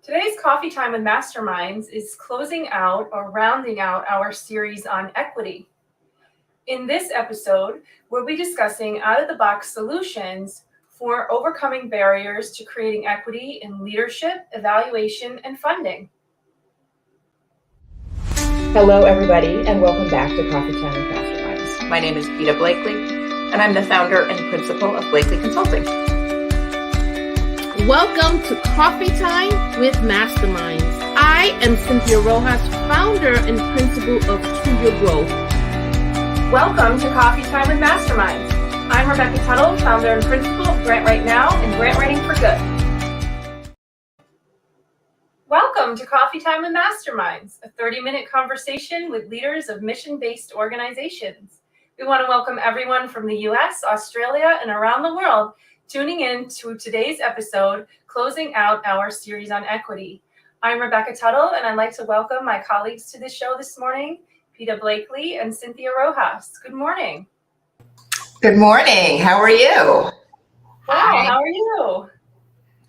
Today's Coffee Time with Masterminds is closing out or rounding out our series on equity. In this episode, we'll be discussing out-of-the-box solutions for overcoming barriers to creating equity in leadership, evaluation, and funding. Hello, everybody, and welcome back to Coffee Time with Masterminds. My name is Peter Blakely, and I'm the founder and principal of Blakely Consulting. Welcome to Coffee Time with Masterminds. I am Cynthia Rojas, founder and principal of To Your Growth. Welcome to Coffee Time with Masterminds. I'm Rebecca Tuttle, founder and principal of Grant Right Now and Grant Writing for Good. Welcome to Coffee Time with Masterminds, a 30-minute conversation with leaders of mission-based organizations. We want to welcome everyone from the US, Australia, and around the world tuning in to today's episode, closing out our series on equity. I'm Rebecca Tuttle, and I'd like to welcome my colleagues to the show this morning, Peter Blakely and Cynthia Rojas. Good morning. Good morning. How are you? Hi. How are you?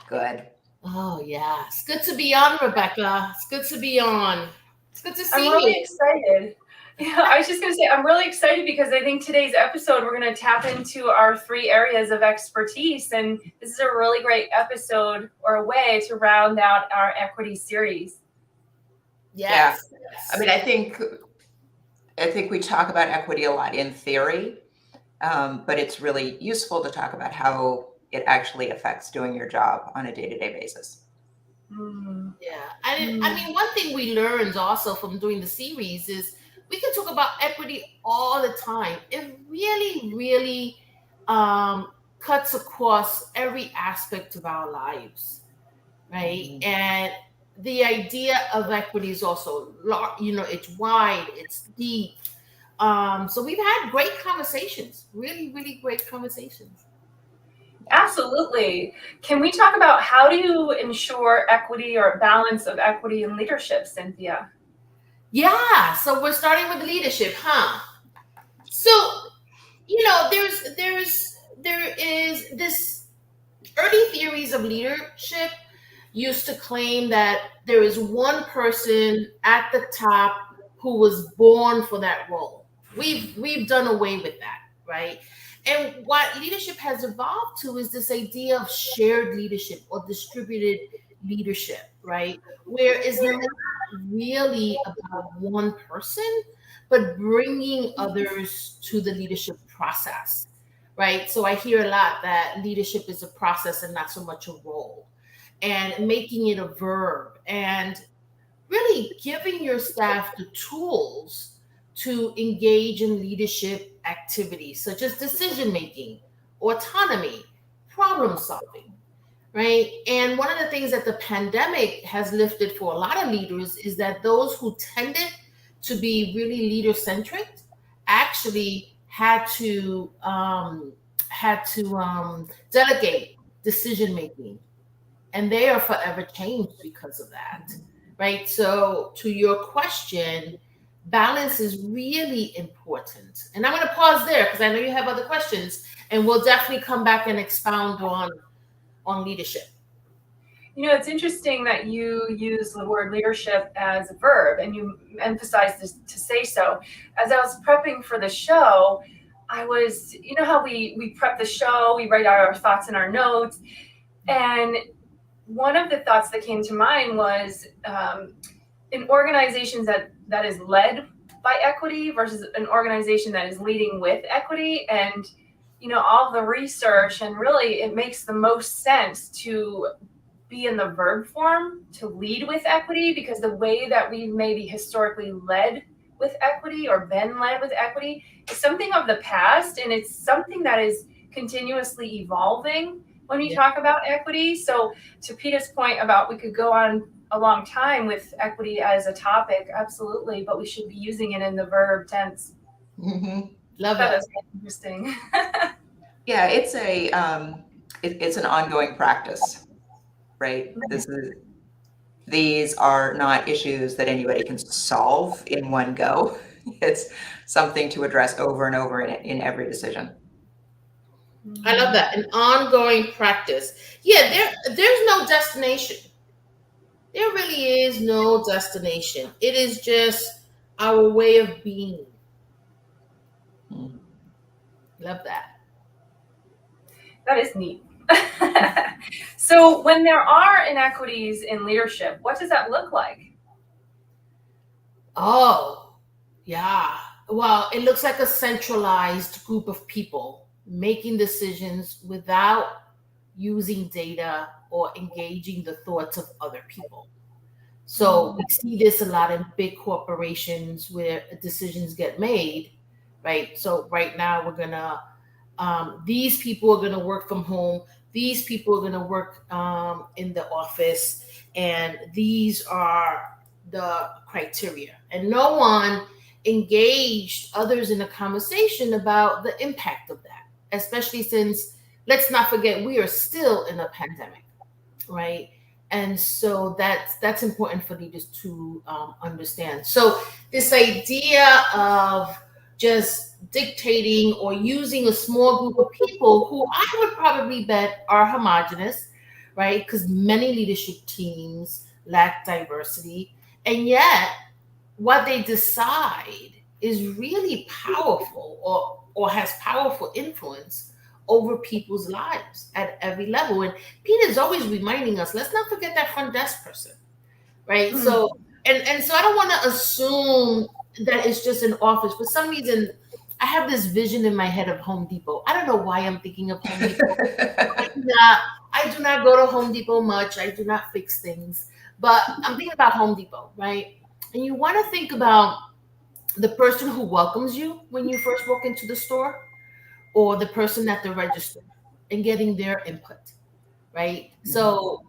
Good. Oh, yeah. It's good to be on, Rebecca. It's good to be on. It's good to see you. I'm really excited. Yeah, I was just going to say, I'm really excited because I think today's episode, we're going to tap into our 3 areas of expertise. And this is a really great episode or a way to round out our equity series. Yes. Yeah. I mean, I think we talk about equity a lot in theory, but it's really useful to talk about how it actually affects doing your job on a day-to-day basis. Yeah. I mean, one thing we learned also from doing the series is we can talk about equity all the time. It really cuts across every aspect of our lives, right? Mm-hmm. And the idea of equity is also, it's wide, it's deep. So we've had great conversations, really great conversations. Absolutely. Can we talk about how do you ensure equity or balance of equity in leadership, Cynthia? Yeah, so we're starting with leadership, huh? So, there is this early theories of leadership used to claim that there is one person at the top who was born for that role. We've done away with that, right? And what leadership has evolved to is this idea of shared leadership or distributed leadership, right? Where it's not really about one person, but bringing others to the leadership process, right? So I hear a lot that leadership is a process and not so much a role, and making it a verb, and really giving your staff the tools to engage in leadership activities such as decision-making, autonomy, problem solving, right? And one of the things that the pandemic has lifted for a lot of leaders is that those who tended to be really leader-centric actually had to delegate decision-making. And they are forever changed because of that, right? So to your question, balance is really important. And I'm going to pause there because I know you have other questions, and we'll definitely come back and expound on leadership. It's interesting that you use the word leadership as a verb, and you emphasize this to say so. As I was prepping for the show, I was, how we prep the show, we write out our thoughts in our notes. And one of the thoughts that came to mind was in organizations that is led by equity versus an organization that is leading with equity. And, all the research, and really it makes the most sense to be in the verb form, to lead with equity, because the way that we've maybe historically led with equity or been led with equity is something of the past, and it's something that is continuously evolving when we talk about equity. So to Peter's point about we could go on a long time with equity as a topic, absolutely, but we should be using it in the verb tense. Mm-hmm. Love that. That's interesting. Yeah, it's an ongoing practice, right? These are not issues that anybody can solve in one go. It's something to address over and over in every decision. I love that. An ongoing practice. Yeah, there's no destination. There really is no destination. It is just our way of being. Love that. That is neat. So when there are inequities in leadership, what does that look like? Oh, yeah. Well, it looks like a centralized group of people making decisions without using data or engaging the thoughts of other people. So we see this a lot in big corporations where decisions get made, right? So right now we're gonna these people are going to work from home. These people are going to work in the office. And these are the criteria. And no one engaged others in a conversation about the impact of that, especially since, let's not forget, we are still in a pandemic, right? And so that's important for leaders to understand. So this idea of just dictating or using a small group of people who I would probably bet are homogenous, right? Because many leadership teams lack diversity. And yet, what they decide is really powerful or has powerful influence over people's lives at every level. And Peter's always reminding us, let's not forget that front desk person, right? So, and so I don't want to assume that it's just an office. For some reason, I have this vision in my head of Home Depot. I don't know why I'm thinking of Home Depot. I do not go to Home Depot much. I do not fix things, but I'm thinking about Home Depot, right? And you want to think about the person who welcomes you when you first walk into the store, or the person at the register, and getting their input, right? So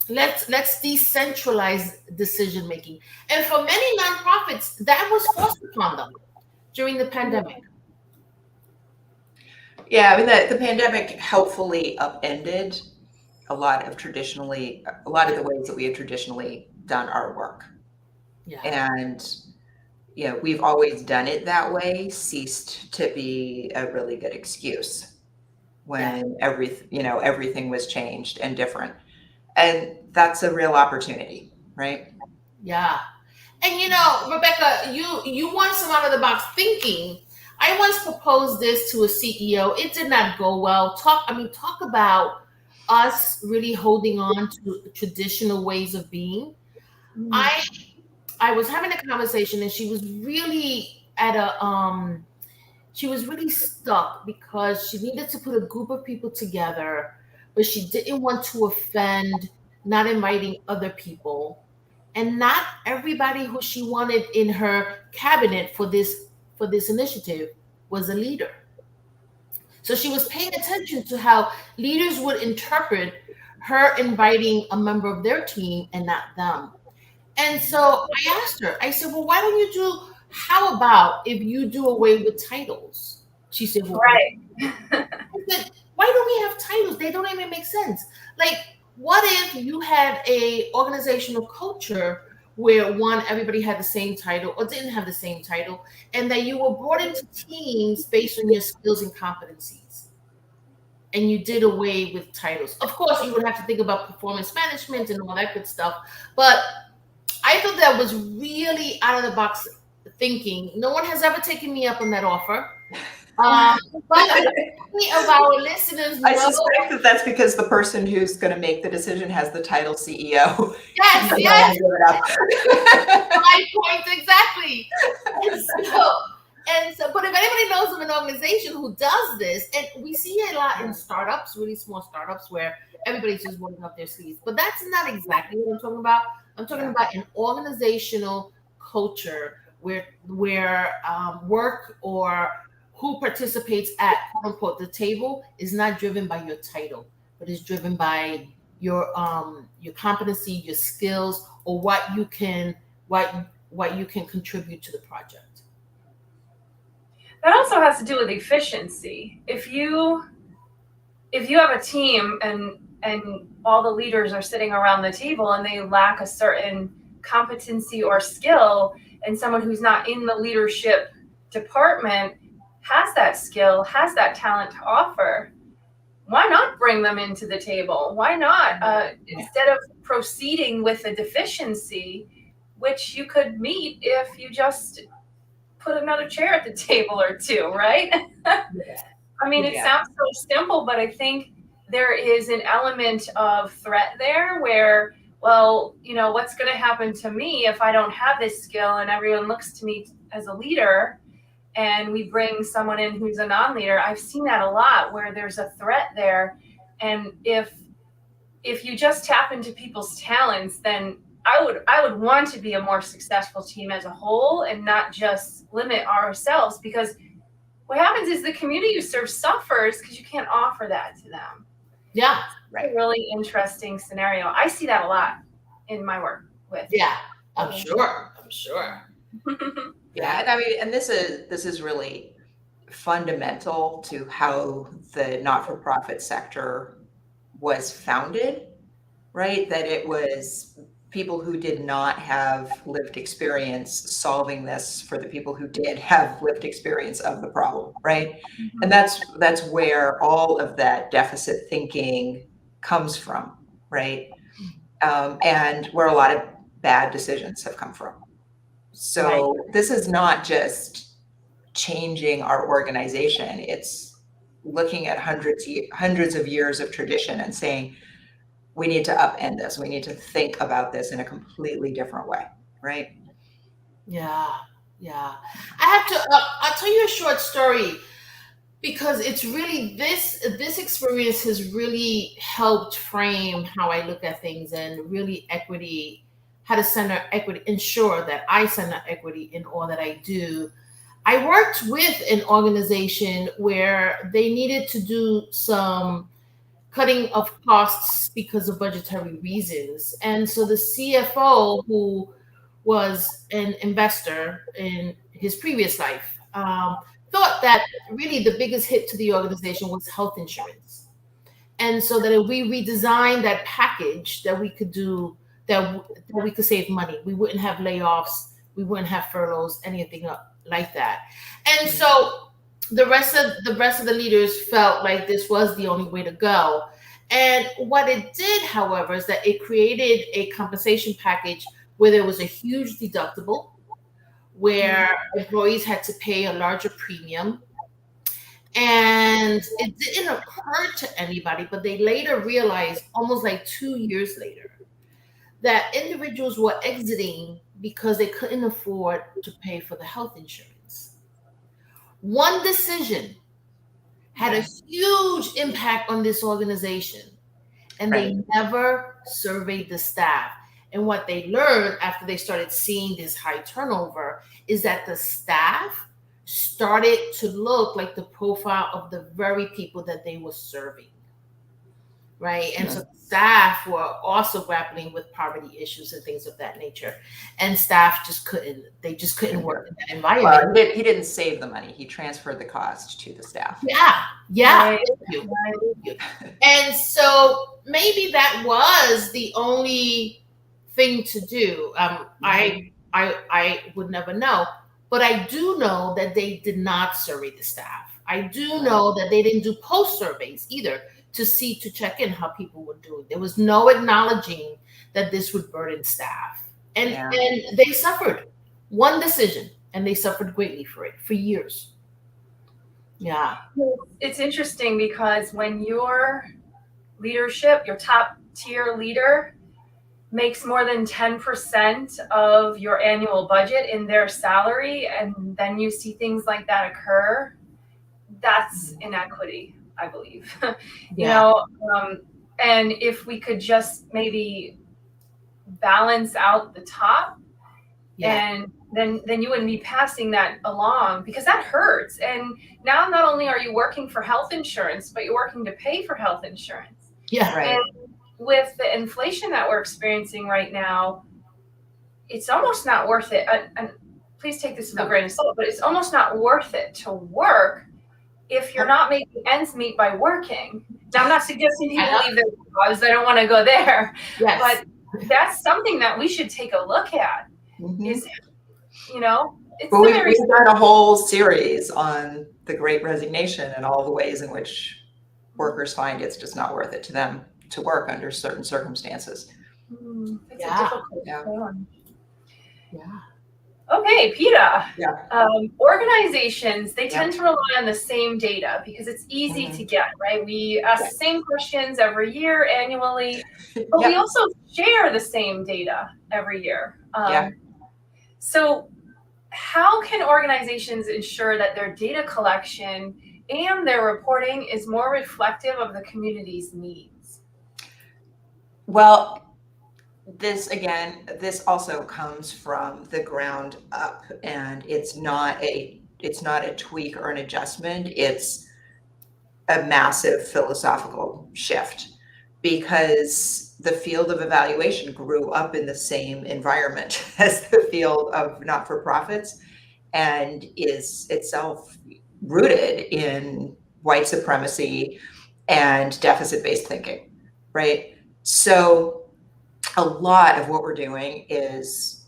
let's decentralize decision making. And for many nonprofits, that was forced upon them during the pandemic. Yeah, I mean, the pandemic helpfully upended a lot of the ways that we had traditionally done our work. Yeah. And we've always done it that way ceased to be a really good excuse when everything was changed and different. And that's a real opportunity, right? Yeah. And Rebecca, you want some out of the box thinking. I once proposed this to a CEO. It did not go well. Talk about us really holding on to traditional ways of being. I was having a conversation and she was really she was really stuck because she needed to put a group of people together, but she didn't want to offend, not inviting other people. And not everybody who she wanted in her cabinet for this initiative was a leader. So she was paying attention to how leaders would interpret her inviting a member of their team and not them. And so I asked her, I said, well, how about if you do away with titles? She said, well, right. I said, why do we have titles? They don't even make sense. Like, what if you had a organizational culture where everybody had the same title or didn't have the same title, and that you were brought into teams based on your skills and competencies, and you did away with titles? Of course, you would have to think about performance management and all that good stuff, but I thought that was really out of the box thinking. No one has ever taken me up on that offer. But many of our listeners know. I suspect that that's because the person who's going to make the decision has the title CEO. Yes. My point exactly. And so, but if anybody knows of an organization who does this, and we see it a lot in startups, really small startups, where everybody's just rolling up their sleeves. But that's not exactly what I'm talking about. I'm talking about an organizational culture where work or who participates at quote unquote the table is not driven by your title, but is driven by your competency, your skills, or what you can contribute to the project. That also has to do with efficiency. If you have a team and all the leaders are sitting around the table and they lack a certain competency or skill, and someone who's not in the leadership department has that skill, has that talent to offer, why not bring them into the table? Why not, instead of proceeding with a deficiency, which you could meet if you just put another chair at the table or two, right? I mean, it sounds so simple, but I think there is an element of threat there where, well, you know, what's going to happen to me if I don't have this skill and everyone looks to me as a leader and we bring someone in who's a non-leader? I've seen that a lot where there's a threat there. And if you just tap into people's talents, then I would want to be a more successful team as a whole and not just limit ourselves, because what happens is the community you serve suffers because you can't offer that to them. Yeah. Right. It's a really interesting scenario. I see that a lot in my work with. Yeah, I'm sure. Yeah, I mean, and this is really fundamental to how the not-for-profit sector was founded, right? That it was people who did not have lived experience solving this for the people who did have lived experience of the problem, right? And that's where all of that deficit thinking comes from, right? And where a lot of bad decisions have come from. So this is not just changing our organization. It's looking at hundreds of years of tradition and saying, we need to upend this. We need to think about this in a completely different way, right? Yeah. I'll tell you a short story, because it's really this experience has really helped frame how I look at things, and really how to center equity, ensure that I center equity in all that I do. I worked with an organization where they needed to do some cutting of costs because of budgetary reasons. And so the CFO, who was an investor in his previous life, thought that really the biggest hit to the organization was health insurance. And so that if we redesigned that package, that we could do, that we could save money. We wouldn't have layoffs, we wouldn't have furloughs, anything like that. And so the rest of the leaders felt like this was the only way to go. And what it did, however, is that it created a compensation package where there was a huge deductible, where employees had to pay a larger premium. And it didn't occur to anybody, but they later realized, almost like 2 years later, that individuals were exiting because they couldn't afford to pay for the health insurance. One decision had a huge impact on this organization, and they never surveyed the staff. And what they learned after they started seeing this high turnover is that the staff started to look like the profile of the very people that they were serving, right? And so the staff were also grappling with poverty issues and things of that nature. And staff just couldn't work in that environment. Well, he didn't save the money. He transferred the cost to the staff. Yeah. Thank you. And so maybe that was the only thing to do. I would never know, but I do know that they did not survey the staff. I do know that they didn't do post surveys either to check in how people were doing. There was no acknowledging that this would burden staff. And they suffered one decision, and they suffered greatly for it for years. Yeah. It's interesting because when your leadership, your top tier leader, makes more than 10% of your annual budget in their salary, and then you see things like that occur, that's inequity, I believe. You know, and if we could just maybe balance out the top, and then you wouldn't be passing that along, because that hurts. And now not only are you working for health insurance, but you're working to pay for health insurance. And with the inflation that we're experiencing right now, it's almost not worth it. And please take this with a grain of salt, but it's almost not worth it to work if you're not making ends meet by working. Now, I'm not suggesting people leave their jobs. I don't want to go there. But that's something that we should take a look at. Is, you know, it's we've done a whole series on the Great Resignation and all the ways in which workers find it's just not worth it to them to work under certain circumstances. It's Yeah. a difficult Yeah. one. Yeah. Okay, Peta. Yeah. Organizations, they Yeah. tend to rely on the same data because it's easy to get, right? We ask the same questions every year, annually, but we also share the same data every year. So how can organizations ensure that their data collection and their reporting is more reflective of the community's needs? Well, this also comes from the ground up, and it's not a tweak or an adjustment. It's a massive philosophical shift, because the field of evaluation grew up in the same environment as the field of not-for-profits, and is itself rooted in white supremacy and deficit-based thinking, right? So a lot of what we're doing is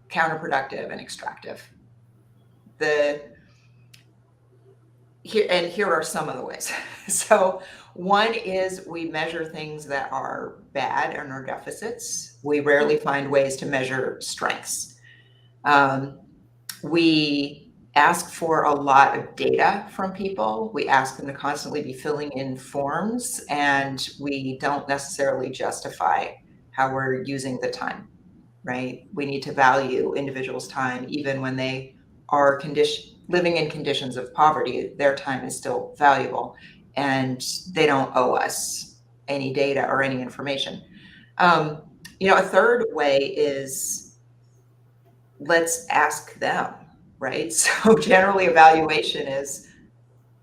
counterproductive and extractive. Here are some of the ways. So one is we measure things that are bad and are deficits. We rarely find ways to measure strengths. We ask for a lot of data from people. We ask them to constantly be filling in forms, and we don't necessarily justify how we're using the time, right? We need to value individuals' time, even when they are living in conditions of poverty. Their time is still valuable, and they don't owe us any data or any information. A third way is, let's ask them, right? So generally evaluation is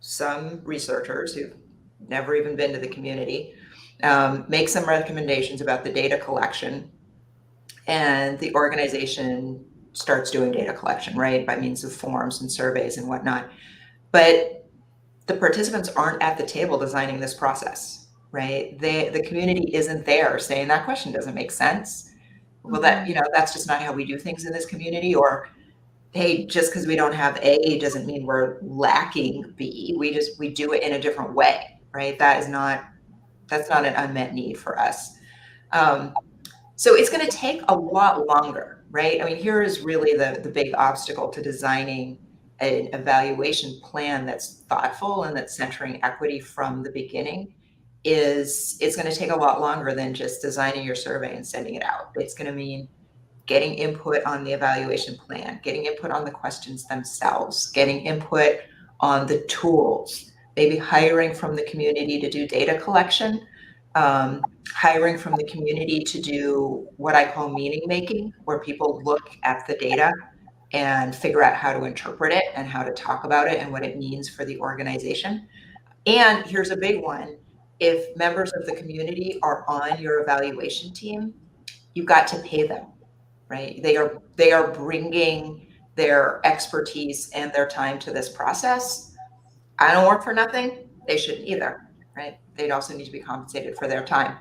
some researchers who've never even been to the community make some recommendations about the data collection, and the organization starts doing data collection, right, by means of forms and surveys and whatnot. But the participants aren't at the table designing this process, right? The community isn't there saying that question doesn't make sense. Well, that's just not how we do things in this community. Or, hey, just because we don't have A doesn't mean we're lacking B. We do it in a different way, right? That's not an unmet need for us. So it's going to take a lot longer, right? I mean, here is really the big obstacle to designing an evaluation plan that's thoughtful and that's centering equity from the beginning. Is it's going to take a lot longer than just designing your survey and sending it out. It's going to mean getting input on the evaluation plan, getting input on the questions themselves, getting input on the tools, maybe hiring from the community to do data collection, hiring from the community to do what I call meaning making, where people look at the data and figure out how to interpret it and how to talk about it and what it means for the organization. And here's a big one. If members of the community are on your evaluation team, you've got to pay them, right? They are bringing their expertise and their time to this process. I don't work for nothing. They shouldn't either, right? They'd also need to be compensated for their time.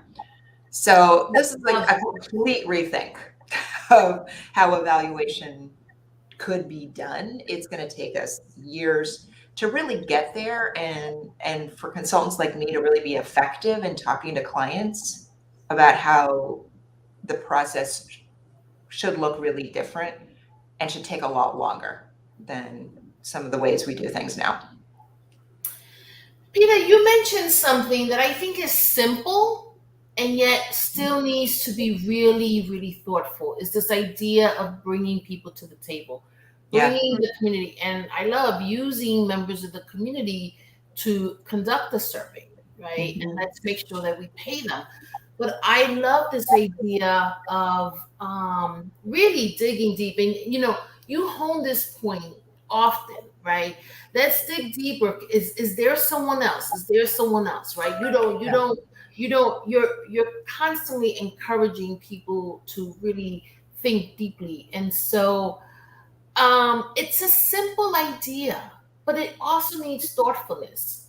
So this is like a complete rethink of how evaluation could be done. It's going to take us years to really get there, and for consultants like me to really be effective in talking to clients about how the process should look really different and should take a lot longer than some of the ways we do things now. Peta, you mentioned something that I think is simple and yet still needs to be really, really thoughtful. Is this idea of bringing people to the table, bringing the community. And I love using members of the community to conduct the survey, right? And let's make sure that we pay them. But I love this idea of really digging deep. And, you hone this point often, right? Let's dig deeper. Is there someone else? Is there someone else, right? You're constantly encouraging people to really think deeply. And so it's a simple idea, but it also needs thoughtfulness,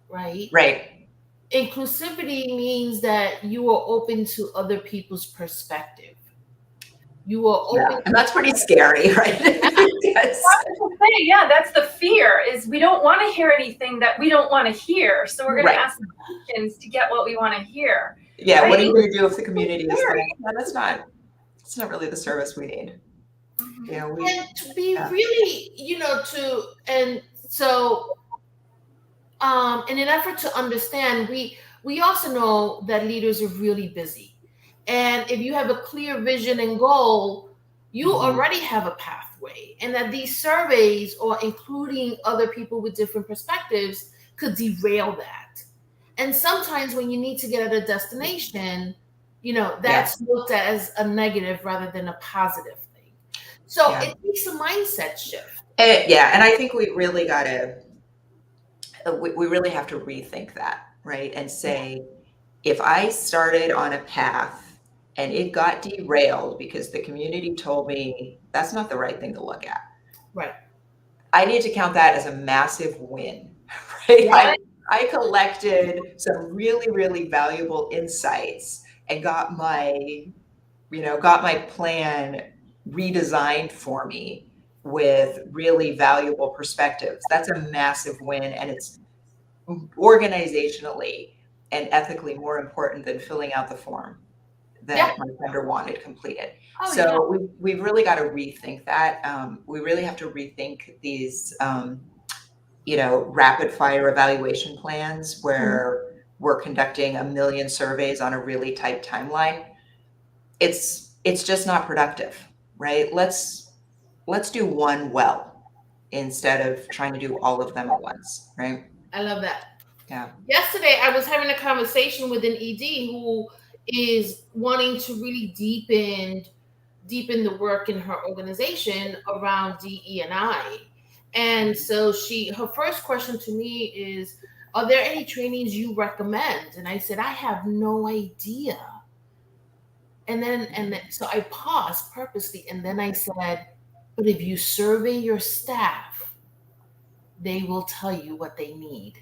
right? Right. Inclusivity means that you are open to other people's perspective. You are open, and that's pretty scary, right? Yes. Yeah, that's the fear, is we don't want to hear anything that we don't want to hear. So we're going to ask questions to get what we want to hear. Yeah, right? what are you going to do if the community is like, no, it's not really the service we need. Mhm. You know, And to be really, and so in an effort to understand, we also know that leaders are really busy. And if you have a clear vision and goal, you already have a pathway. And that these surveys or including other people with different perspectives could derail that. And sometimes when you need to get at a destination, that's looked at as a negative rather than a positive thing. So it takes a mindset shift. And I think we really we really have to rethink that, right? And say, if I started on a path and it got derailed because the community told me that's not the right thing to look at. Right. I need to count that as a massive win, right? Yeah. I collected some really, really valuable insights and got my plan redesigned for me with really valuable perspectives. That's a massive win, and it's organizationally and ethically more important than filling out the form that my vendor wanted completed. We've really got to rethink that. We really have to rethink these, rapid fire evaluation plans where we're conducting 1 million surveys on a really tight timeline. It's just not productive, right? Let's do one well instead of trying to do all of them at once, right? I love that. Yeah. Yesterday, I was having a conversation with an ED who is wanting to really deepen the work in her organization around DE&I. And so her first question to me is, are there any trainings you recommend? And I said, I have no idea. And then so I paused purposely, and then I said, but if you survey your staff, they will tell you what they need.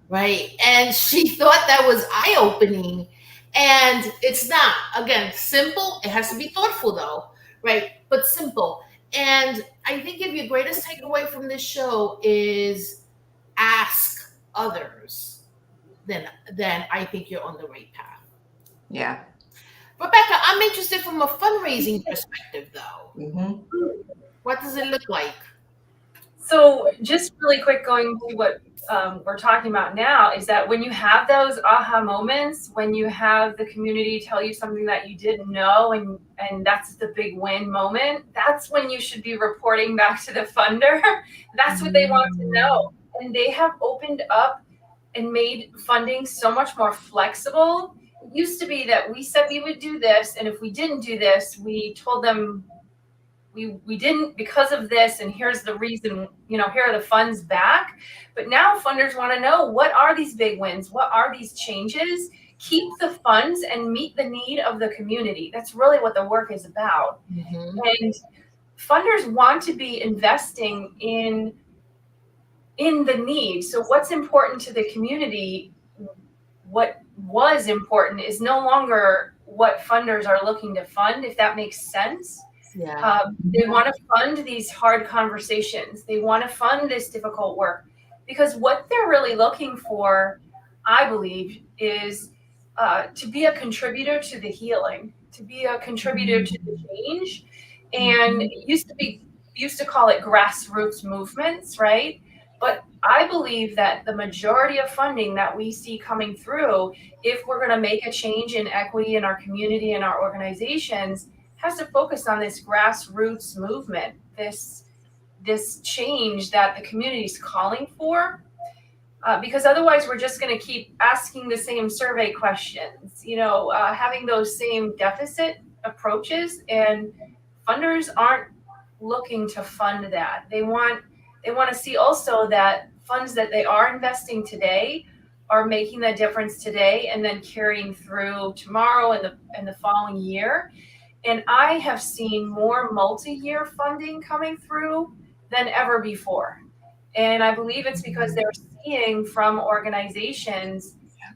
Right. And she thought that was eye-opening. And it's not. Again, simple. It has to be thoughtful though, right? But simple. And I think if your greatest takeaway from this show is ask others, then I think you're on the right path. Yeah. Rebecca, I'm interested from a fundraising perspective though. What does it look like? So just really quick, going to what we're talking about now, is that when you have those aha moments, when you have the community tell you something that you didn't know, and that's the big win moment, that's when you should be reporting back to the funder. That's what they want to know. And they have opened up and made funding so much more flexible. It used to be that we said we would do this, and if we didn't do this, we told them we didn't because of this, and here's the reason, here are the funds back. But now funders want to know, what are these big wins? What are these changes? Keep the funds and meet the need of the community. That's really what the work is about. And funders want to be investing in the need. So what's important to the community, what was important, is no longer what funders are looking to fund, if that makes sense. They want to fund these hard conversations. They want to fund this difficult work, because what they're really looking for, I believe, is to be a contributor to the healing, to be a contributor to the change. And it used to call it grassroots movements, right? But I believe that the majority of funding that we see coming through, if we're going to make a change in equity in our community and our organizations, has to focus on this grassroots movement, this change that the community is calling for, because otherwise we're just going to keep asking the same survey questions, having those same deficit approaches, and funders aren't looking to fund that. They want to see also that funds that they are investing today are making that difference today and then carrying through tomorrow and the following year. And I have seen more multi-year funding coming through than ever before. And I believe it's because they're seeing from organizations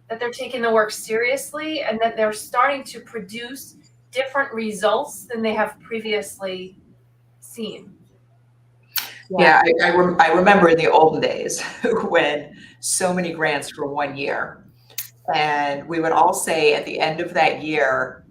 that they're taking the work seriously, and that they're starting to produce different results than they have previously seen. Yeah, I remember in the olden days when so many grants for 1 year, and we would all say at the end of that year,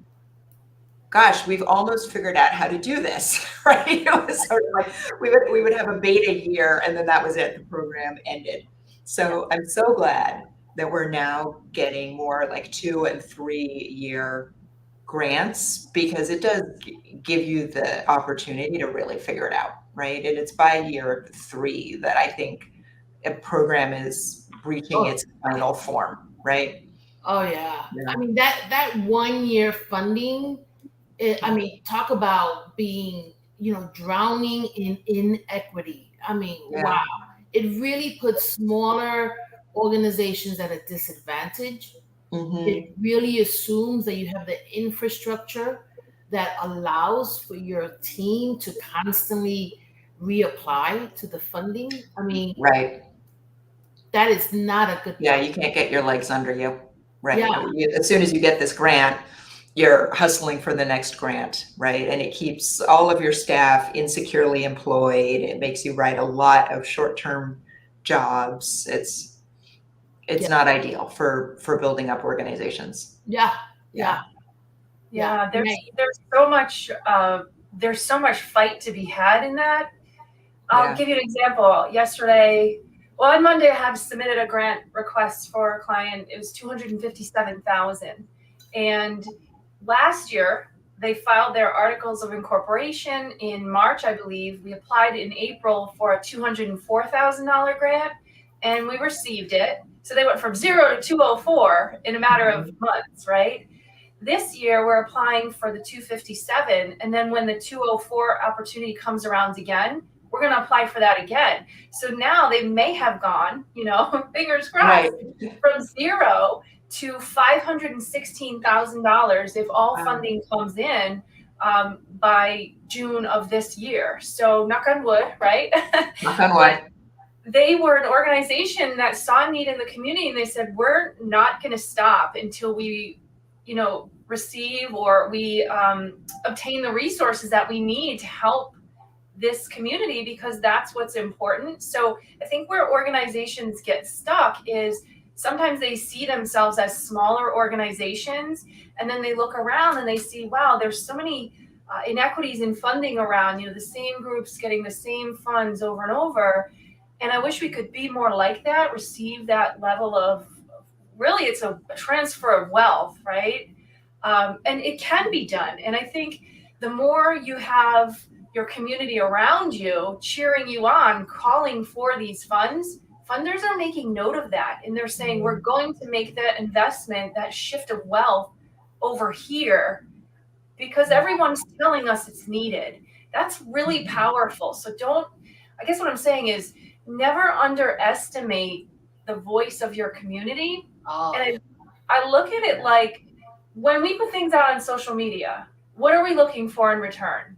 gosh, we've almost figured out how to do this, right? It was sort of like we would have a beta year and then that was it, the program ended. So I'm so glad that we're now getting more like 2 and 3 year grants, because it does give you the opportunity to really figure it out, right? And it's by year 3 that I think a program is reaching its final form, right? Oh yeah. Yeah. I mean that 1 year funding, I mean, talk about being, drowning in inequity. I mean, Yeah. wow. It really puts smaller organizations at a disadvantage. Mhm. It really assumes that you have the infrastructure that allows for your team to constantly reapply to the funding. I mean, Right. that is not a good Yeah, thing. you can't get your legs under you, right? Yeah. As soon as you get this grant, you're hustling for the next grant, right? And it keeps all of your staff insecurely employed. It makes you write a lot of short-term jobs. It's Yeah. not ideal for building up organizations. Yeah. Yeah, there's Right. there's so much fight to be had in that. I'll Yeah. give you an example. Yesterday, well, on Monday, I had submitted a grant request for a client. It was $257,000, and last year they filed their articles of incorporation in March, I believe. We applied in April for a $204,000 grant, and we received it. So they went from 0 to 204 in a matter of months, right? This year we're applying for the 257, and then when the 204 opportunity comes around again, we're going to apply for that again. So now they may have gone, fingers crossed, from 0 to $516,000 if all funding comes in by June of this year. So knock on wood, right? Knock on wood. They were an organization that saw a need in the community, and they said, we're not going to stop until we receive or we obtain the resources that we need to help this community, because that's what's important. So I think where organizations get stuck is sometimes they see themselves as smaller organizations, and then they look around and they see, wow, there's so many inequities in funding around, the same groups getting the same funds over and over. And I wish we could be more like that, receive that level of, really, it's a transfer of wealth, right? And it can be done. And I think the more you have your community around you cheering you on, calling for these funds, funders are making note of that. And they're saying, we're going to make that investment, that shift of wealth over here, because everyone's telling us it's needed. That's really powerful. So I guess what I'm saying is, never underestimate the voice of your community. And I look at it like, when we put things out on social media, what are we looking for in return?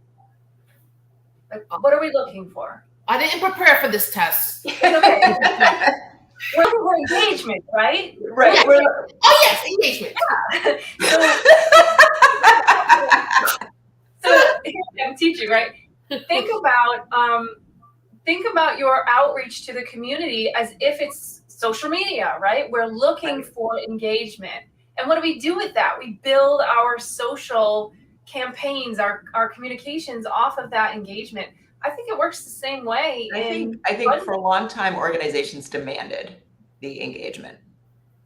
Like, what are we looking for? I didn't prepare for this test. Okay. We're looking for engagement, right? Right. Yes. Engagement. So I'm teaching, right? Think about your outreach to the community as if it's social media, right? We're looking for engagement. And what do we do with that? We build our social campaigns, our communications off of that engagement. I think it works the same way. I think for a long time, organizations demanded the engagement.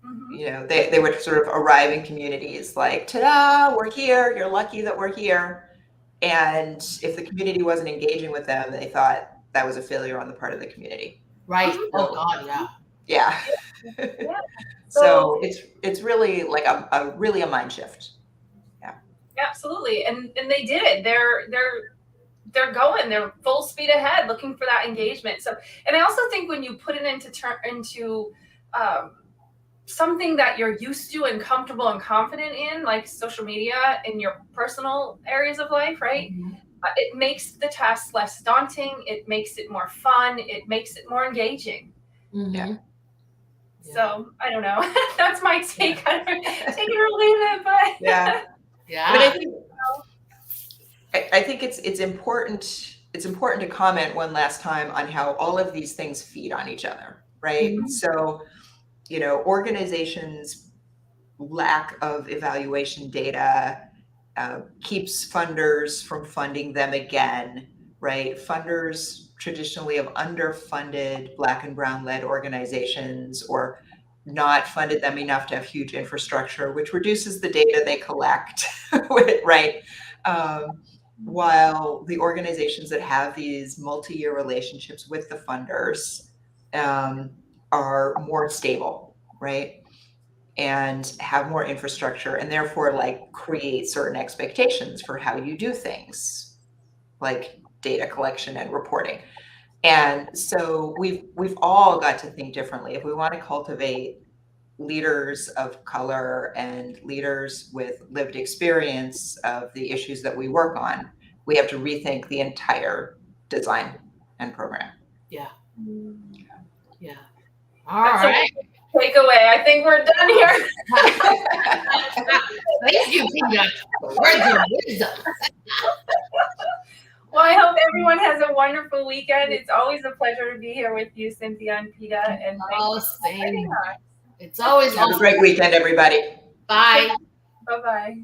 Mm-hmm. They would sort of arrive in communities like, ta-da, we're here. You're lucky that we're here. And if the community wasn't engaging with them, they thought that was a failure on the part of the community. Right. Oh God, yeah. Yeah. So it's really like a mind shift. Yeah. Absolutely. And they did it. They're going, they're full speed ahead looking for that engagement. So, and I also think when you put it into something that you're used to and comfortable and confident in, like social media in your personal areas of life, right? Mm-hmm. It makes the task less daunting. It makes it more fun. It makes it more engaging. Mm-hmm. Yeah. So I don't know. That's my take. Take it or leave it, but yeah. Yeah. But I think it's important it's important to comment one last time on how all of these things feed on each other, right? Mhm. So, organizations' lack of evaluation data keeps funders from funding them again, right? Funders traditionally have underfunded Black and Brown led organizations or not funded them enough to have huge infrastructure, which reduces the data they collect, right? While the organizations that have these multi-year relationships with the funders are more stable, right? And have more infrastructure and therefore like create certain expectations for how you do things like data collection and reporting. And so we've all got to think differently. If we want to cultivate leaders of color and leaders with lived experience of the issues that we work on, we have to rethink the entire design and program. Yeah. Yeah. That's All right. a takeaway. I think we're done here. Thank you, Pina. Words of wisdom. Well, I hope everyone has a wonderful weekend. It's always a pleasure to be here with you, Cynthia and Peta. And Oh, thank you. same. It's always Have a great weekend, everybody. Bye. Bye-bye.